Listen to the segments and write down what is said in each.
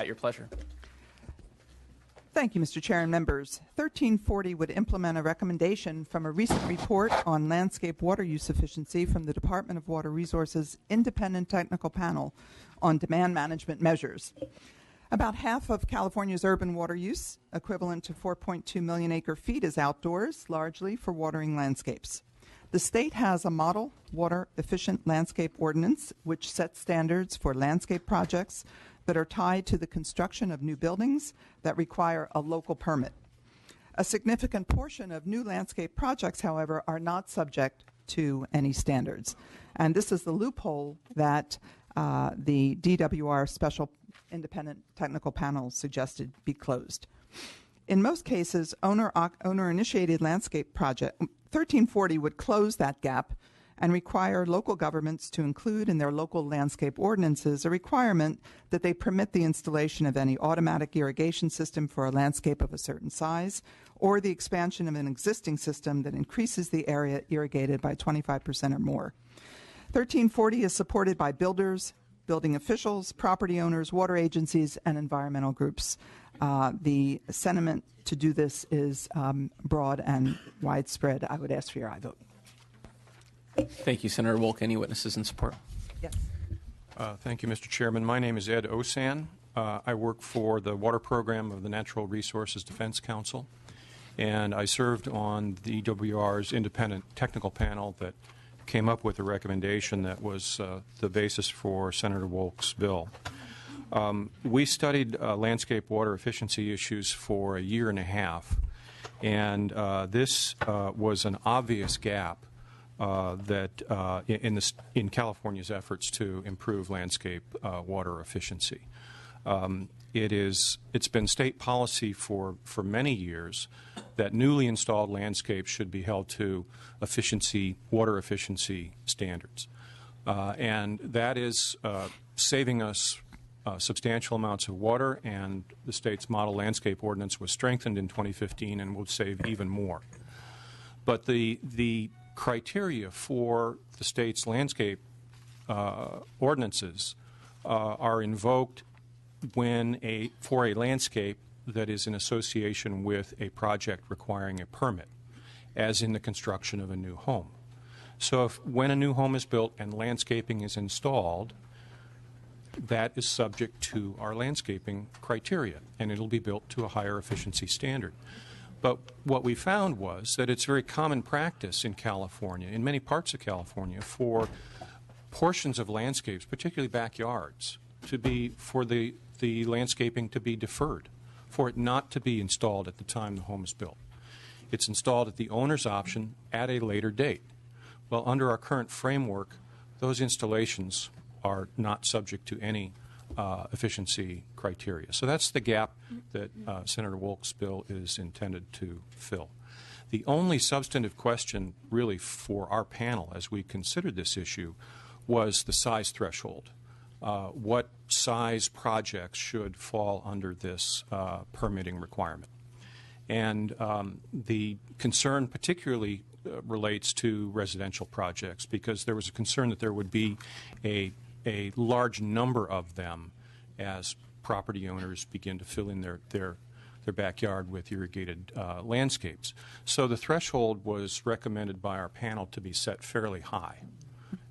At your pleasure. Thank you, Mr. Chair and members. 1340 would implement a recommendation from a recent report on landscape water use efficiency from the Department of Water Resources Independent Technical Panel on Demand Management Measures. About half of California's urban water use, equivalent to 4.2 million acre-feet, is outdoors, largely for watering landscapes. The state has a model water efficient landscape ordinance which sets standards for landscape projects that are tied to the construction of new buildings that require a local permit. A significant portion of new landscape projects, however, are not subject to any standards. And this is the loophole that the DWR Special Independent Technical Panel suggested be closed. In most cases, owner-initiated landscape project 1340 would close that gap and require local governments to include in their local landscape ordinances a requirement that they permit the installation of any automatic irrigation system for a landscape of a certain size, or the expansion of an existing system that increases the area irrigated by 25% or more. 1340 is supported by builders, building officials, property owners, water agencies, and environmental groups. The sentiment to do this is broad and widespread. I would ask for your aye vote. Thank you, Senator Wolk. Any witnesses in support? Yes. Thank you, Mr. Chairman. My name is Ed Osan. I work for the water program of the Natural Resources Defense Council, and I served on the DWR's independent technical panel that came up with a recommendation that was the basis for Senator Wolk's bill. We studied landscape water efficiency issues for a year and a half, and this was an obvious gap that in California's efforts to improve landscape water efficiency. It's been state policy for many years that newly installed landscapes should be held to water efficiency standards. And that is saving us substantial amounts of water, and the state's model landscape ordinance was strengthened in 2015 and will save even more. But the criteria for the state's landscape ordinances are invoked for a landscape that is in association with a project requiring a permit, as in the construction of a new home. So when a new home is built and landscaping is installed, that is subject to our landscaping criteria, and it'll be built to a higher efficiency standard. But what we found was that it's very common practice in California, in many parts of California, for portions of landscapes, particularly backyards, for the landscaping to be deferred, for it not to be installed at the time the home is built. It's installed at the owner's option at a later date. Well, under our current framework, those installations are not subject to any efficiency criteria. So that's the gap that Senator Wolk's bill is intended to fill. The only substantive question really for our panel as we considered this issue was the size threshold. What size projects should fall under this permitting requirement? And the concern particularly relates to residential projects, because there was a concern that there would be a large number of them as property owners begin to fill in their backyard with irrigated landscapes. So the threshold was recommended by our panel to be set fairly high,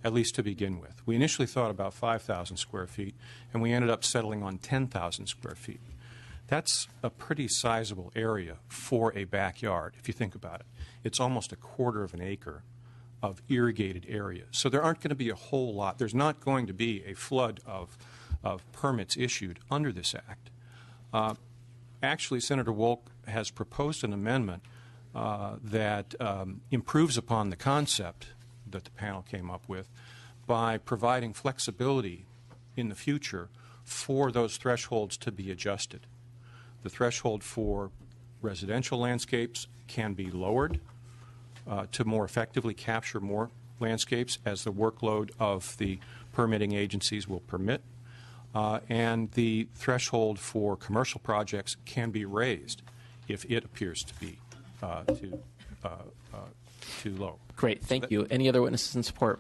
at least to begin with. We initially thought about 5,000 square feet, and we ended up settling on 10,000 square feet. That's a pretty sizable area for a backyard, if you think about it. It's almost a quarter of an acre of irrigated area. So there aren't going to be a whole lot. There's not going to be a flood of permits issued under this act. Actually, Senator Wolk has proposed an amendment that improves upon the concept that the panel came up with by providing flexibility in the future for those thresholds to be adjusted. The threshold for residential landscapes can be lowered to more effectively capture more landscapes as the workload of the permitting agencies will permit. And the threshold for commercial projects can be raised if it appears to be too low. Great, thank you. Any other witnesses in support?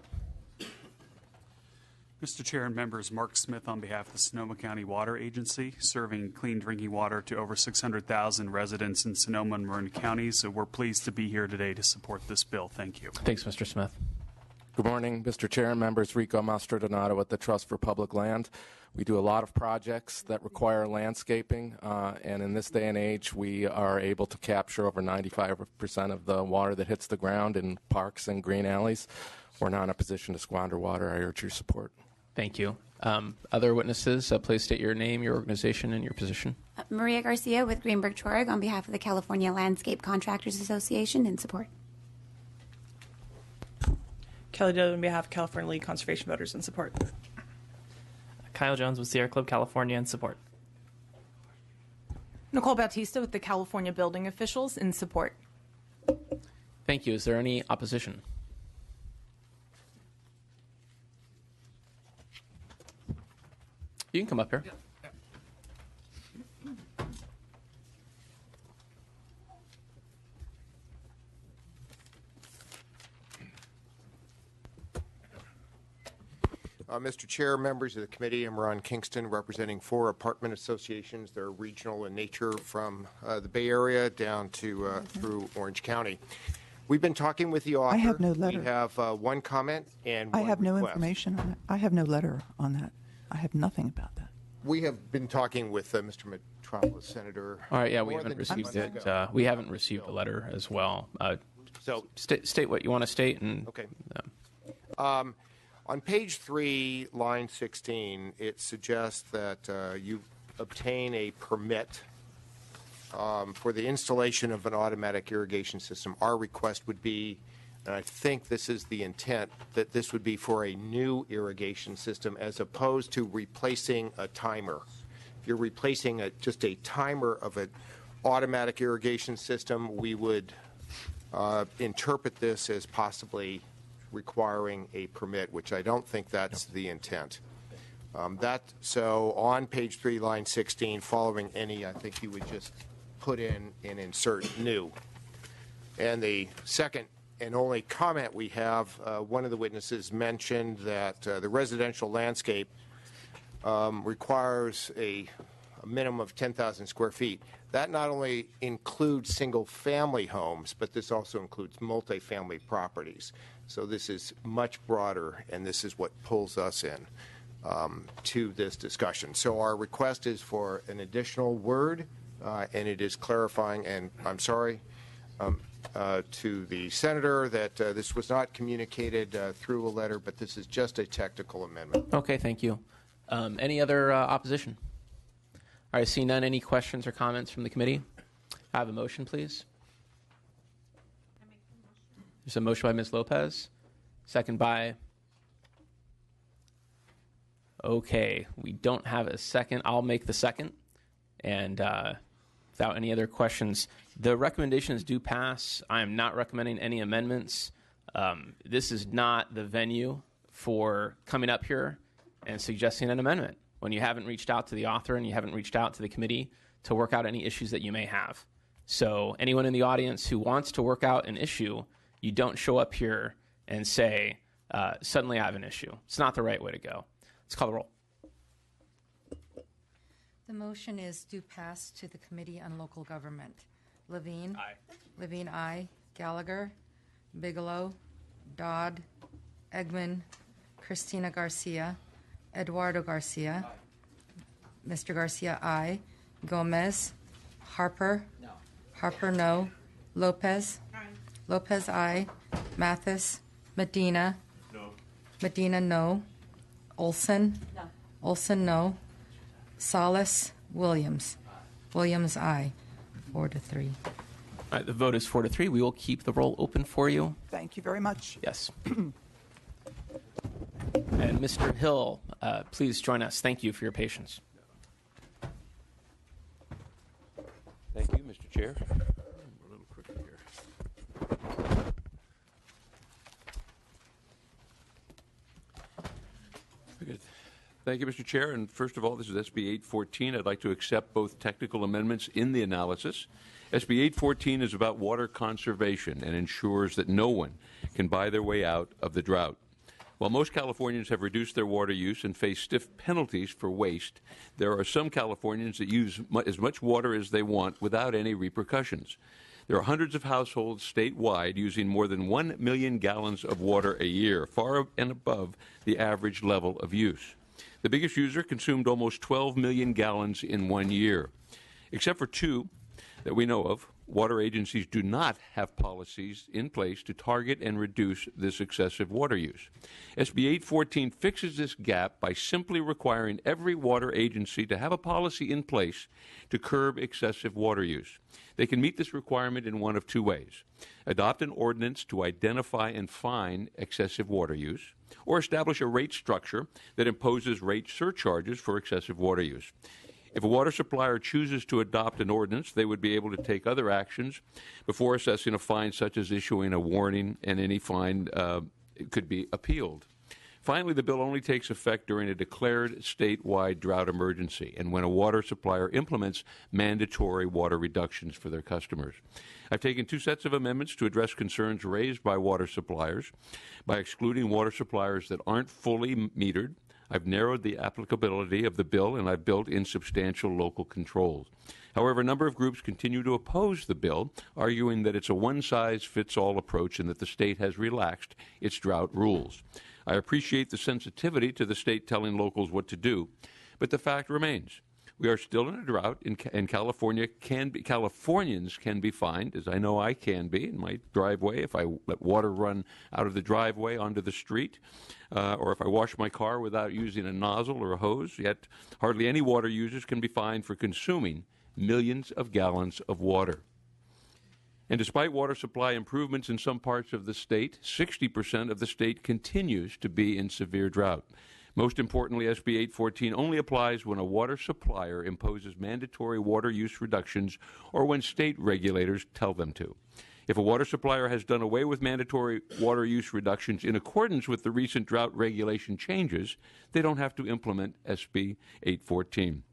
Mr. Chair and members, Mark Smith on behalf of the Sonoma County Water Agency, serving clean drinking water to over 600,000 residents in Sonoma and Marin counties. So we're pleased to be here today to support this bill. Thank you. Thanks, Mr. Smith. Good morning, Mr. Chair and members. Rico Mastrodonato with the Trust for Public Land. We do a lot of projects that require landscaping, and in this day and age, we are able to capture over 95% of the water that hits the ground in parks and green alleys. We're not in a position to squander water. I urge your support. Thank you. Other witnesses, please state your name, your organization, and your position. Maria Garcia with Greenberg Traurig on behalf of the California Landscape Contractors Association in support. Kelly Doe on behalf of California League Conservation Voters in support. Kyle Jones with Sierra Club California in support. Nicole Bautista with the California Building Officials in support. Thank you. Is there any opposition? You can come up here. Mr. Chair, members of the committee, I'm Ron Kingston, representing 4 apartment associations. They're regional in nature from the Bay Area down to through Orange County. We've been talking with the author. I have no letter. We have one comment and one I have no request. information on it. I have no letter on that. I have nothing about that. We have been talking with Mr. Metropolis, Senator. All right, yeah, we more haven't than 2 received months it. ago. We haven't received a letter as well. So State what you want to state. And okay. On page 3, line 16, it suggests that you obtain a permit for the installation of an automatic irrigation system. Our request would be, and I think this is the intent, that this would be for a new irrigation system as opposed to replacing a timer. If you're replacing just a timer of an automatic irrigation system, we would interpret this as possibly requiring a permit, which I don't think that's the intent. So on page 3, line 16, following any, I think you would just put in and insert new. And the second and only comment we have, one of the witnesses mentioned that the residential landscape requires a minimum of 10,000 square feet. That not only includes single-family homes, but this also includes multifamily properties. So this is much broader, and this is what pulls us in to this discussion. So our request is for an additional word, and it is clarifying, and I'm sorry to the senator that this was not communicated through a letter, but this is just a technical amendment. Okay, thank you. Any other opposition? All right, seeing none, any questions or comments from the committee? I have a motion, please. There's a motion by Ms. Lopez, second by... Okay, we don't have a second. I'll make the second. And without any other questions, the recommendations do pass. I am not recommending any amendments. This is not the venue for coming up here and suggesting an amendment when you haven't reached out to the author and you haven't reached out to the committee to work out any issues that you may have. So anyone in the audience who wants to work out an issue, you don't show up here and say, suddenly I have an issue. It's not the right way to go. Let's call the roll. The motion is to pass to the Committee on Local Government. Levine. Aye. Levine, aye. Gallagher. Bigelow. Dodd. Eggman. Christina Garcia. Eduardo Garcia. Aye. Mr. Garcia, aye. Gomez. Harper. No. Harper, no. Lopez. Aye. Lopez, aye. Mathis. Medina. No. Medina, no. Olson. No. Olson, no. Salas. Williams. Aye. Williams, aye. 4-3. All right, the vote is 4-3. We will keep the roll open for you. Thank you very much. Yes. And Mr. Hill, please join us. Thank you for your patience. Thank you, Mr. Chair. A little quicker here. Good. Thank you, Mr. Chair. And first of all, this is SB 814. I'd like to accept both technical amendments in the analysis. SB 814 is about water conservation and ensures that no one can buy their way out of the drought. While most Californians have reduced their water use and face stiff penalties for waste, there are some Californians that use as much water as they want without any repercussions. There are hundreds of households statewide using more than 1 million gallons of water a year, far and above the average level of use. The biggest user consumed almost 12 million gallons in 1 year. Except for two that we know of, water agencies do not have policies in place to target and reduce this excessive water use. SB 814 fixes this gap by simply requiring every water agency to have a policy in place to curb excessive water use. They can meet this requirement in one of two ways: adopt an ordinance to identify and fine excessive water use, or establish a rate structure that imposes rate surcharges for excessive water use. If a water supplier chooses to adopt an ordinance, they would be able to take other actions before assessing a fine, such as issuing a warning, and any fine could be appealed. Finally, the bill only takes effect during a declared statewide drought emergency and when a water supplier implements mandatory water reductions for their customers. I've taken two sets of amendments to address concerns raised by water suppliers. By excluding water suppliers that aren't fully metered, I've narrowed the applicability of the bill, and I've built in substantial local controls. However, a number of groups continue to oppose the bill, arguing that it's a one-size-fits-all approach and that the state has relaxed its drought rules. I appreciate the sensitivity to the state telling locals what to do, but the fact remains. We are still in a drought, and Californians can be fined, as I know I can be in my driveway if I let water run out of the driveway onto the street, or if I wash my car without using a nozzle or a hose. Yet hardly any water users can be fined for consuming millions of gallons of water. And despite water supply improvements in some parts of the state, 60% of the state continues to be in severe drought. Most importantly, SB 814 only applies when a water supplier imposes mandatory water use reductions or when state regulators tell them to. If a water supplier has done away with mandatory water use reductions in accordance with the recent drought regulation changes, they don't have to implement SB 814.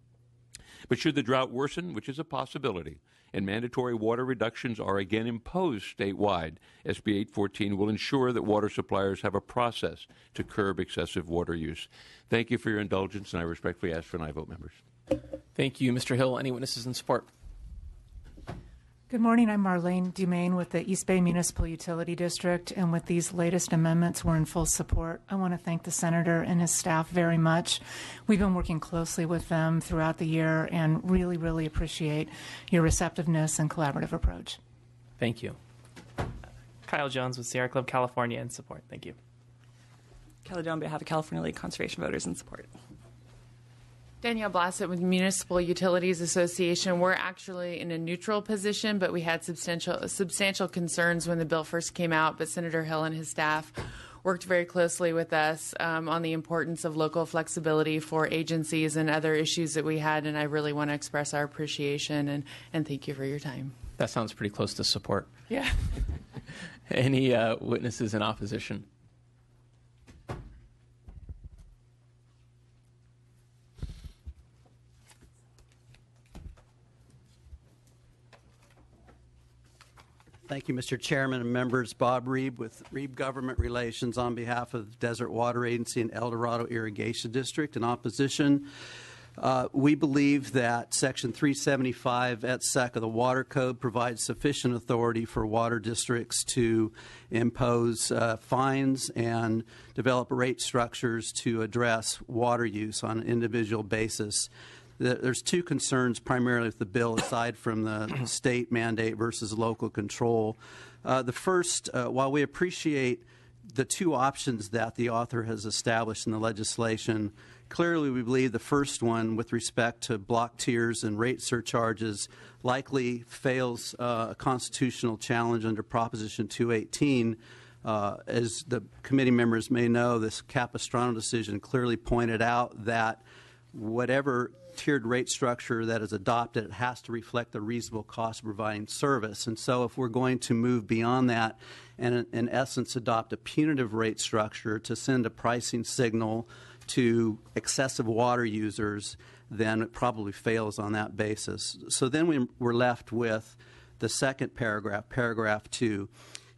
But should the drought worsen, which is a possibility, and mandatory water reductions are again imposed statewide, SB 814 will ensure that water suppliers have a process to curb excessive water use. Thank you for your indulgence, and I respectfully ask for an aye vote, members. Thank you, Mr. Hill. Any witnesses in support? Good morning. I'm Marlene Dumaine with the East Bay Municipal Utility District, and with these latest amendments, we're in full support. I want to thank the Senator and his staff very much. We've been working closely with them throughout the year and really, really appreciate your receptiveness and collaborative approach. Thank you. Kyle Jones with Sierra Club California in support. Thank you. Kelly Doe on behalf of California League Conservation Voters in support. Danielle Blassett with Municipal Utilities Association. We're actually in a neutral position, but we had substantial concerns when the bill first came out. But Senator Hill and his staff worked very closely with us on the importance of local flexibility for agencies and other issues that we had. And I really want to express our appreciation and thank you for your time. That sounds pretty close to support. Yeah. Any witnesses in opposition? Thank you, Mr. Chairman and members. Bob Reeb with Reeb Government Relations on behalf of Desert Water Agency and El Dorado Irrigation District. In opposition, we believe that Section 375 et sec of the Water Code provides sufficient authority for water districts to impose fines and develop rate structures to address water use on an individual basis. There's two concerns primarily with the bill aside from the state mandate versus local control. The first, while we appreciate the two options that the author has established in the legislation, clearly we believe the first one with respect to block tiers and rate surcharges likely fails a constitutional challenge under Proposition 218. As the committee members may know, this Capistrano decision clearly pointed out that whatever tiered rate structure that is adopted, it has to reflect the reasonable cost of providing service. And so if we're going to move beyond that and in essence adopt a punitive rate structure to send a pricing signal to excessive water users, then it probably fails on that basis. So then we're left with the second paragraph, paragraph 2.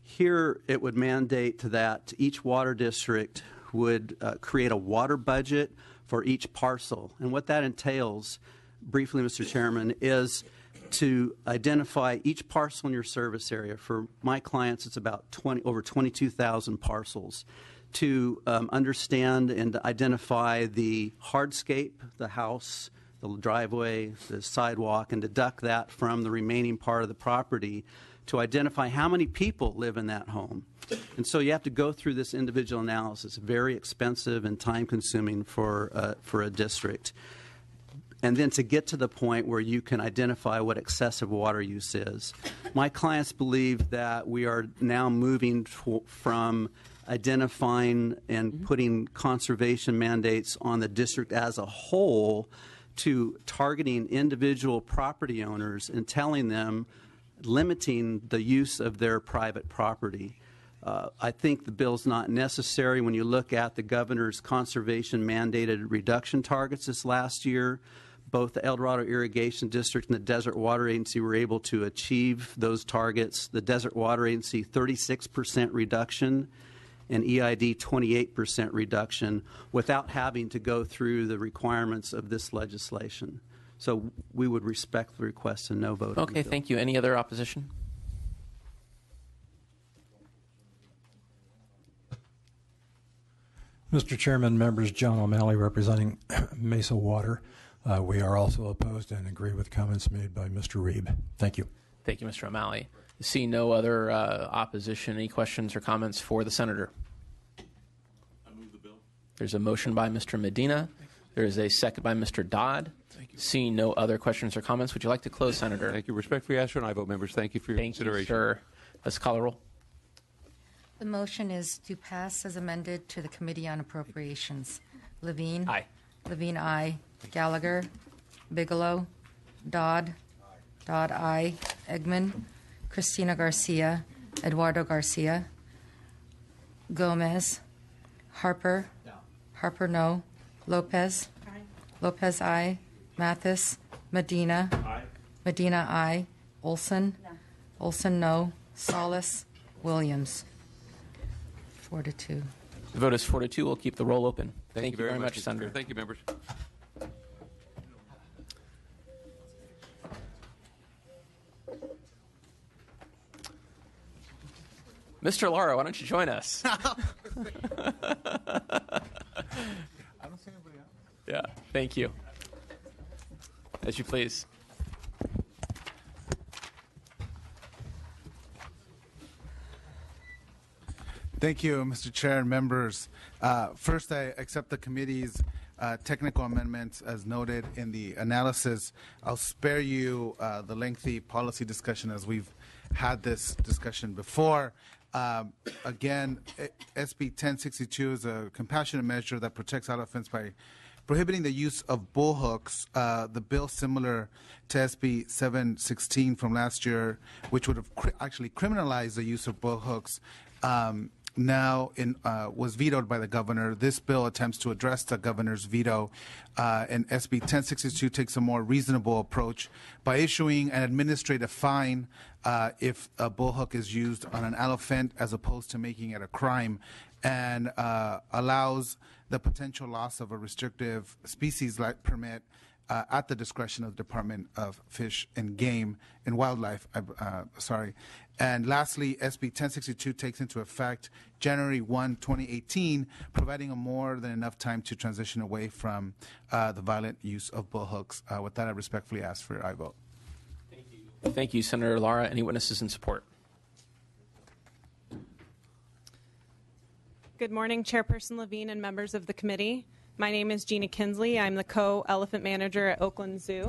Here it would mandate that each water district would create a water budget for each parcel. And what that entails, briefly, Mr. Chairman, is to identify each parcel in your service area. For my clients, it's about over 22,000 parcels. To understand and identify the hardscape, the house, the driveway, the sidewalk, and deduct that from the remaining part of the property to identify how many people live in that home. And so you have to go through this individual analysis, very expensive and time-consuming for a district. And then to get to the point where you can identify what excessive water use is. My clients believe that we are now moving from identifying and putting conservation mandates on the district as a whole to targeting individual property owners and telling them, limiting the use of their private property. I think the bill's not necessary when you look at the governor's conservation mandated reduction targets this last year. Both the El Dorado Irrigation District and the Desert Water Agency were able to achieve those targets. The Desert Water Agency, 36% reduction, and EID 28% reduction without having to go through the requirements of this legislation. So we would respectfully request a no vote. Okay, thank you. Any other opposition? Mr. Chairman, members, John O'Malley representing Mesa Water. We are also opposed and agree with comments made by Mr. Reeb. Thank you. Thank you, Mr. O'Malley. See no other opposition. Any questions or comments for the senator? I move the bill. There's a motion by Mr. Medina. There is a second by Mr. Dodd. Seeing no other questions or comments, would you like to close, Senator? Thank you. Respectfully ask for an aye vote, members. Thank you for your consideration. Thank you, sir. Let's call a roll. The motion is to pass as amended to the Committee on Appropriations. Levine? Aye. Levine, aye. Gallagher? Bigelow? Dodd? Dodd, aye. Eggman? Christina Garcia? Eduardo Garcia? Gomez? Harper? Harper, no. Lopez? Aye. Lopez, aye. Mathis? Medina? Aye. Medina, aye. Olson? No. Olson, no. Solis? Williams? 4-2. The vote is 4-2. We'll keep the roll open. Thank you very much, Mr. Senator. Chair. Thank you, members. Mr. Lara, why don't you join us? I don't see anybody else. Yeah, thank you. As you please. Thank you, Mr. Chair and members. First, I accept the committee's technical amendments as noted in the analysis. I'll spare you the lengthy policy discussion as we've had this discussion before. Again, SB 1062 is a compassionate measure that protects elephants by prohibiting the use of bullhooks. The bill similar to SB 716 from last year, which would have actually criminalized the use of bullhooks, was vetoed by the governor. This bill attempts to address the governor's veto, and SB 1062 takes a more reasonable approach by issuing an administrative fine if a bullhook is used on an elephant as opposed to making it a crime, and allows the potential loss of a restrictive species permit at the discretion of the Department of Fish and Game and Wildlife. And lastly, SB 1062 takes into effect January 1, 2018, providing a more than enough time to transition away from the violent use of bullhooks. With that, I respectfully ask for your aye vote. Thank you, Senator Lara. Any witnesses in support? Good morning, Chairperson Levine and members of the committee. My name is Gina Kinsley. I'm the co-elephant manager at Oakland Zoo.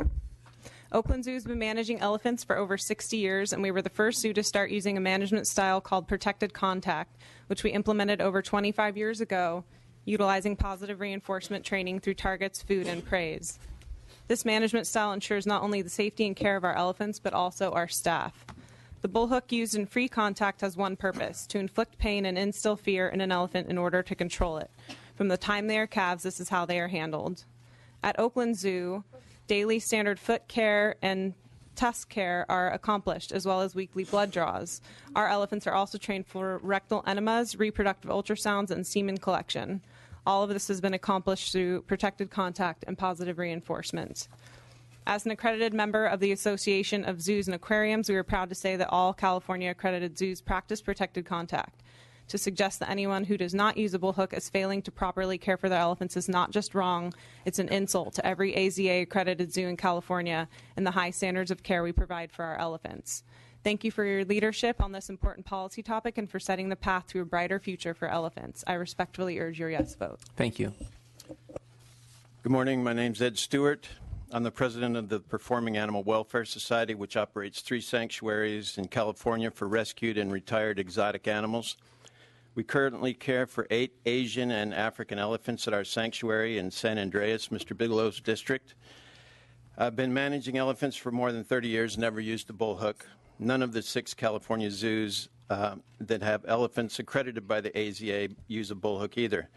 Oakland Zoo has been managing elephants for over 60 years, and we were the first zoo to start using a management style called protected contact, which we implemented over 25 years ago, utilizing positive reinforcement training through targets, food, and praise. This management style ensures not only the safety and care of our elephants, but also our staff. The bullhook used in free contact has one purpose: to inflict pain and instill fear in an elephant in order to control it. From the time they are calves, this is how they are handled. At Oakland Zoo, daily standard foot care and test care are accomplished, as well as weekly blood draws. Our elephants are also trained for rectal enemas, reproductive ultrasounds, and semen collection. All of this has been accomplished through protected contact and positive reinforcement. As an accredited member of the Association of Zoos and Aquariums, we are proud to say that all California accredited zoos practice protected contact. To suggest that anyone who does not use a bullhook is failing to properly care for their elephants is not just wrong, it's an insult to every AZA accredited zoo in California and the high standards of care we provide for our elephants. Thank you for your leadership on this important policy topic and for setting the path to a brighter future for elephants. I respectfully urge your yes vote. Thank you. Good morning. My name's Ed Stewart. I'm the president of the Performing Animal Welfare Society, which operates 3 sanctuaries in California for rescued and retired exotic animals. We currently care for 8 Asian and African elephants at our sanctuary in San Andreas, Mr. Bigelow's district. I've been managing elephants for more than 30 years, never used a bullhook. None of the 6 California zoos that have elephants accredited by the AZA use a bullhook either,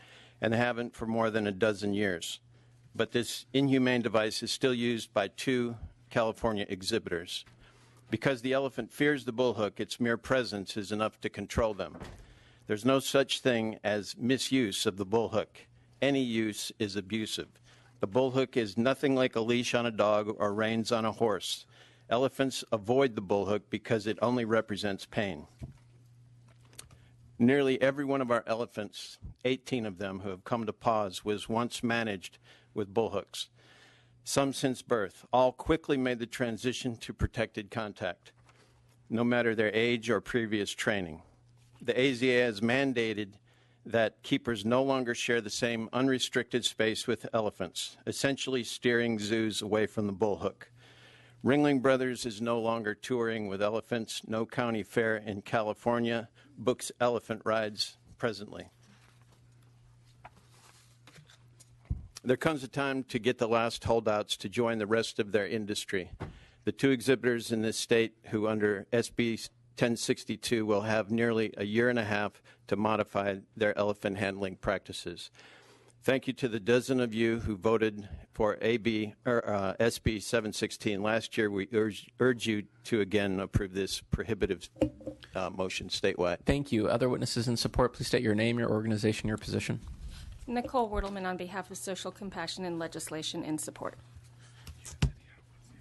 and they haven't for more than a dozen years. But this inhumane device is still used by 2 California exhibitors. Because the elephant fears the bullhook, its mere presence is enough to control them. There's no such thing as misuse of the bullhook. Any use is abusive. The bullhook is nothing like a leash on a dog or reins on a horse. Elephants avoid the bullhook because it only represents pain. Nearly every one of our elephants, 18 of them who have come to pause, was once managed with bullhooks. Some since birth. All quickly made the transition to protected contact, no matter their age or previous training. The AZA has mandated that keepers no longer share the same unrestricted space with elephants, essentially steering zoos away from the bullhook. Ringling Brothers is no longer touring with elephants. No county fair in California books elephant rides presently. There comes a time to get the last holdouts to join the rest of their industry. The 2 exhibitors in this state who under SB 1062 will have nearly a year and a half to modify their elephant handling practices. Thank you to the dozen of you who voted for SB 716 last year. We urge you to again approve this prohibitive motion statewide. Thank you. Other witnesses in support, please state your name, your organization, your position. Nicole Wertelman on behalf of Social Compassion and Legislation in Support.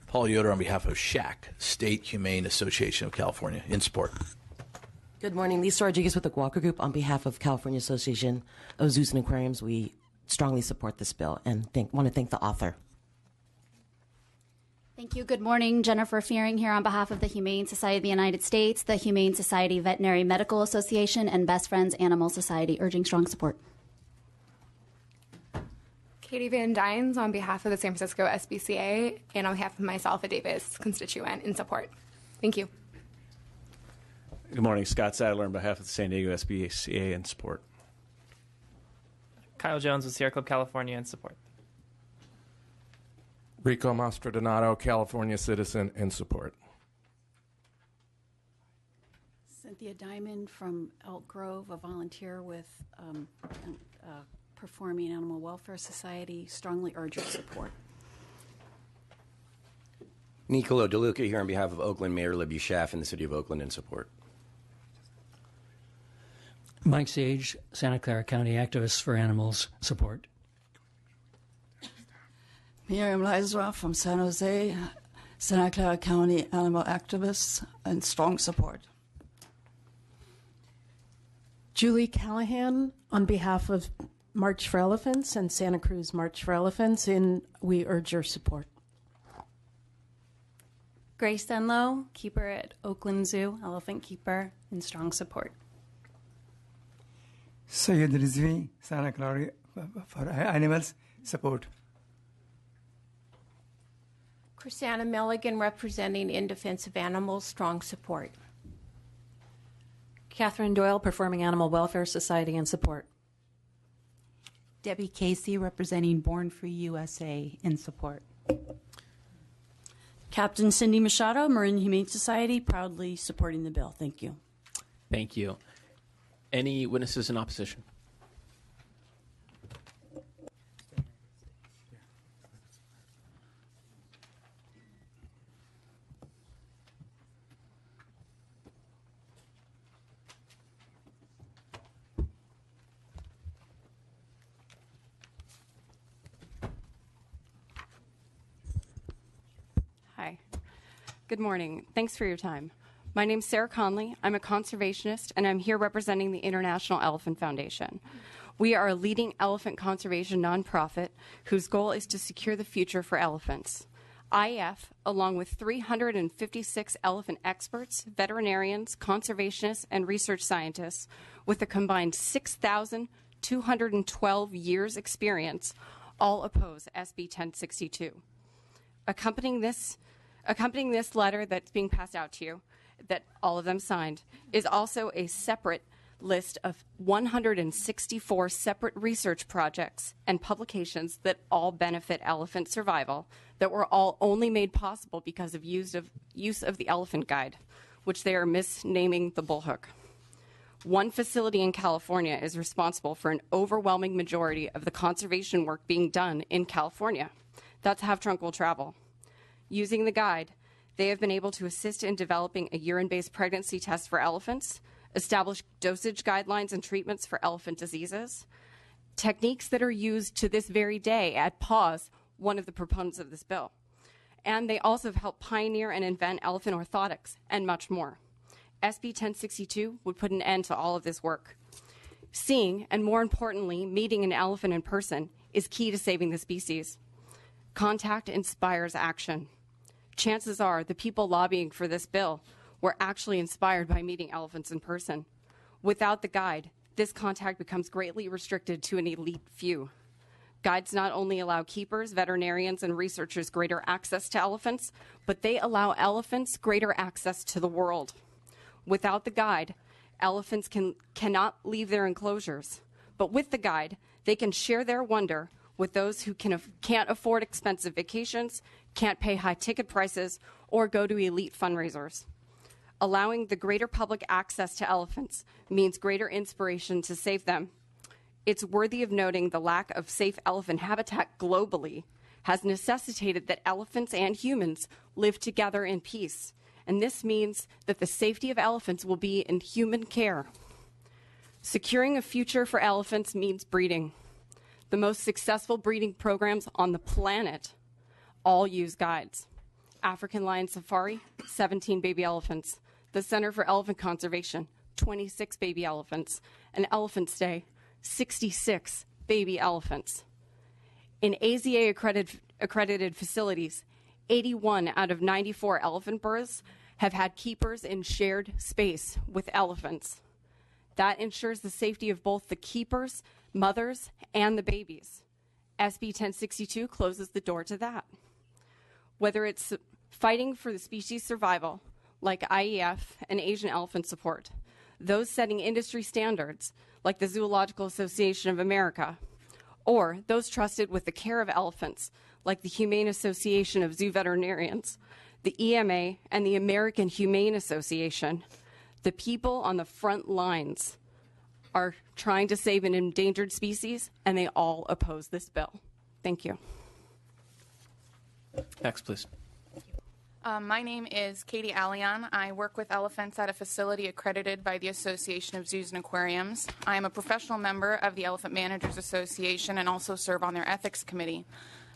Paul Yoder on behalf of SHAC, State Humane Association of California, in support. Good morning. Lisa Rodriguez with the Walker Group on behalf of California Association of Zoos and Aquariums. We strongly support this bill and want to thank the author. Thank you. Good morning. Jennifer Fearing here on behalf of the Humane Society of the United States, the Humane Society Veterinary Medical Association, and Best Friends Animal Society, urging strong support. Katie Van Dynes on behalf of the San Francisco SBCA and on behalf of myself, a Davis constituent, in support. Thank you. Good morning. Scott Sadler on behalf of the San Diego SBCA in support. Kyle Jones with Sierra Club California in support. Rico Mastrodonato, California citizen, in support. Cynthia Diamond from Elk Grove, a volunteer with Performing Animal Welfare Society, strongly urge your support. Nicolo DeLuca here on behalf of Oakland Mayor Libby Schaff and the City of Oakland in support. Mike Sage, Santa Clara County Activists for Animals, support. Miriam Leisra from San Jose, Santa Clara County Animal Activists, and strong support. Julie Callahan on behalf of March for Elephants and Santa Cruz March for Elephants, and we urge your support. Grace Denlow, keeper at Oakland Zoo, elephant keeper, in strong support. Syed Rizvi, Santa Clara for Animals, support. Christiana Milligan, representing In Defense of Animals, strong support. Catherine Doyle, Performing Animal Welfare Society, in support. Debbie Casey, representing Born Free USA, in support. Captain Cindy Machado, Marin Humane Society, proudly supporting the bill. Thank you. Thank you. Any witnesses in opposition? Hi. Good morning. Thanks for your time. My name's Sarah Conley. I'm a conservationist, and I'm here representing the International Elephant Foundation. We are a leading elephant conservation nonprofit whose goal is to secure the future for elephants. IEF, along with 356 elephant experts, veterinarians, conservationists, and research scientists, with a combined 6,212 years experience, all oppose SB 1062. Accompanying this letter that's being passed out to you, that all of them signed, is also a separate list of 164 separate research projects and publications that all benefit elephant survival, that were all only made possible because of use of the elephant guide, which they are misnaming the bullhook. One facility in California is responsible for an overwhelming majority of the conservation work being done in California. That's Have Trunk Will Travel. Using the guide, they have been able to assist in developing a urine-based pregnancy test for elephants, establish dosage guidelines and treatments for elephant diseases, techniques that are used to this very day at PAWS, one of the proponents of this bill. And they also have helped pioneer and invent elephant orthotics and much more. SB 1062 would put an end to all of this work. Seeing, and more importantly, meeting an elephant in person is key to saving the species. Contact inspires action. Chances are the people lobbying for this bill were actually inspired by meeting elephants in person. Without the guide, this contact becomes greatly restricted to an elite few. Guides not only allow keepers, veterinarians, and researchers greater access to elephants, but they allow elephants greater access to the world. Without the guide, elephants cannot leave their enclosures. But with the guide, they can share their wonder with those who can't afford expensive vacations, can't pay high ticket prices, or go to elite fundraisers. Allowing the greater public access to elephants means greater inspiration to save them. It's worthy of noting the lack of safe elephant habitat globally has necessitated that elephants and humans live together in peace. And this means that the safety of elephants will be in human care. Securing a future for elephants means breeding. The most successful breeding programs on the planet all use guides. African Lion Safari, 17 baby elephants. The Center for Elephant Conservation, 26 baby elephants. And Elephant Stay, 66 baby elephants. In AZA accredited facilities, 81 out of 94 elephant births have had keepers in shared space with elephants. That ensures the safety of both the keepers, mothers, and the babies. SB 1062 closes the door to that. Whether it's fighting for the species survival, like IEF and Asian elephant support, those setting industry standards, like the Zoological Association of America, or those trusted with the care of elephants, like the Humane Association of Zoo Veterinarians, the EMA, and the American Humane Association, the people on the front lines are trying to save an endangered species, and they all oppose this bill. Thank you. Next, please. My name is Katie Allion. I work with elephants at a facility accredited by the Association of Zoos and Aquariums. I am a professional member of the Elephant Managers Association and also serve on their ethics committee.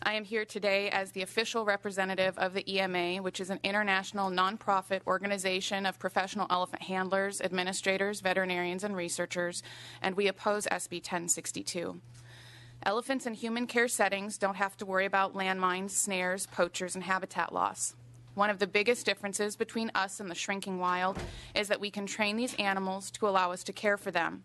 I am here today as the official representative of the EMA, which is an international nonprofit organization of professional elephant handlers, administrators, veterinarians, and researchers, and we oppose SB 1062. Elephants in human care settings don't have to worry about landmines, snares, poachers, and habitat loss. One of the biggest differences between us and the shrinking wild is that we can train these animals to allow us to care for them.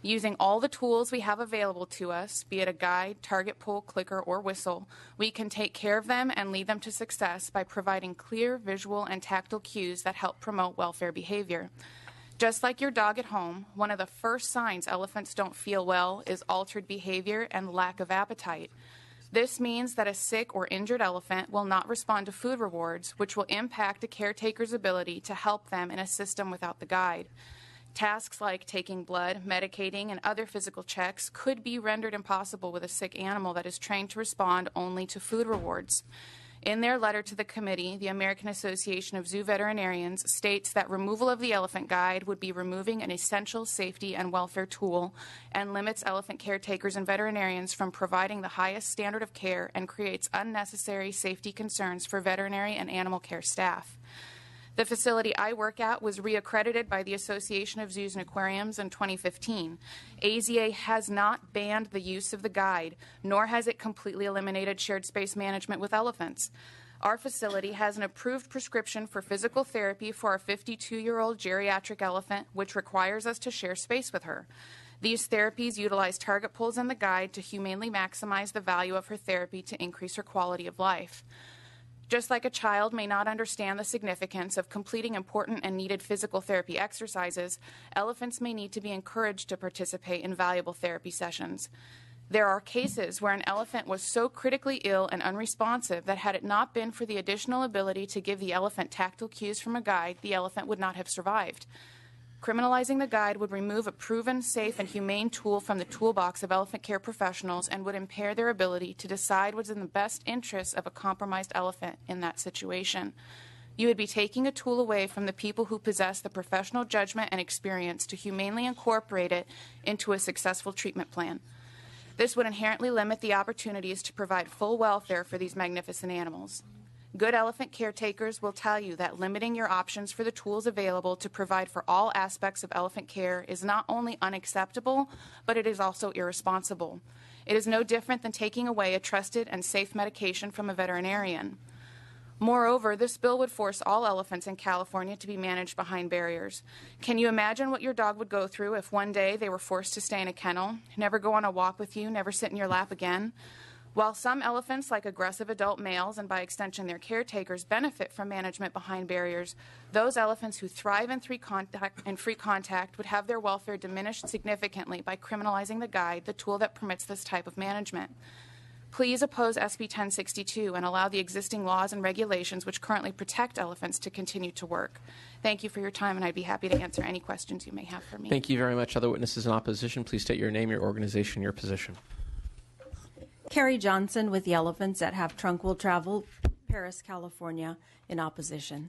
Using all the tools we have available to us, be it a guide, target pull, clicker, or whistle, we can take care of them and lead them to success by providing clear visual and tactile cues that help promote welfare behavior. Just like your dog at home, one of the first signs elephants don't feel well is altered behavior and lack of appetite. This means that a sick or injured elephant will not respond to food rewards, which will impact a caretaker's ability to help them in a system without the guide. Tasks like taking blood, medicating, and other physical checks could be rendered impossible with a sick animal that is trained to respond only to food rewards. In their letter to the committee, the American Association of Zoo Veterinarians states that removal of the elephant guide would be removing an essential safety and welfare tool and limits elephant caretakers and veterinarians from providing the highest standard of care and creates unnecessary safety concerns for veterinary and animal care staff. The facility I work at was reaccredited by the Association of Zoos and Aquariums in 2015. AZA has not banned the use of the guide, nor has it completely eliminated shared space management with elephants. Our facility has an approved prescription for physical therapy for our 52-year-old geriatric elephant, which requires us to share space with her. These therapies utilize target pulls in the guide to humanely maximize the value of her therapy to increase her quality of life. Just like a child may not understand the significance of completing important and needed physical therapy exercises, elephants may need to be encouraged to participate in valuable therapy sessions. There are cases where an elephant was so critically ill and unresponsive that had it not been for the additional ability to give the elephant tactile cues from a guide, the elephant would not have survived. Criminalizing the guide would remove a proven, safe, and humane tool from the toolbox of elephant care professionals and would impair their ability to decide what's in the best interests of a compromised elephant in that situation. You would be taking a tool away from the people who possess the professional judgment and experience to humanely incorporate it into a successful treatment plan. This would inherently limit the opportunities to provide full welfare for these magnificent animals. Good elephant caretakers will tell you that limiting your options for the tools available to provide for all aspects of elephant care is not only unacceptable, but it is also irresponsible. It is no different than taking away a trusted and safe medication from a veterinarian. Moreover, this bill would force all elephants in California to be managed behind barriers. Can you imagine what your dog would go through if one day they were forced to stay in a kennel, never go on a walk with you, never sit in your lap again? While some elephants, like aggressive adult males and by extension their caretakers, benefit from management behind barriers, those elephants who thrive in free contact would have their welfare diminished significantly by criminalizing the guide, the tool that permits this type of management. Please oppose SB 1062 and allow the existing laws and regulations which currently protect elephants to continue to work. Thank you for your time, and I'd be happy to answer any questions you may have for me. Thank you very much. Other witnesses in opposition, please state your name, your organization, your position. Carrie Johnson with the Elephants that Have Trunk will travel, Paris, California, in opposition.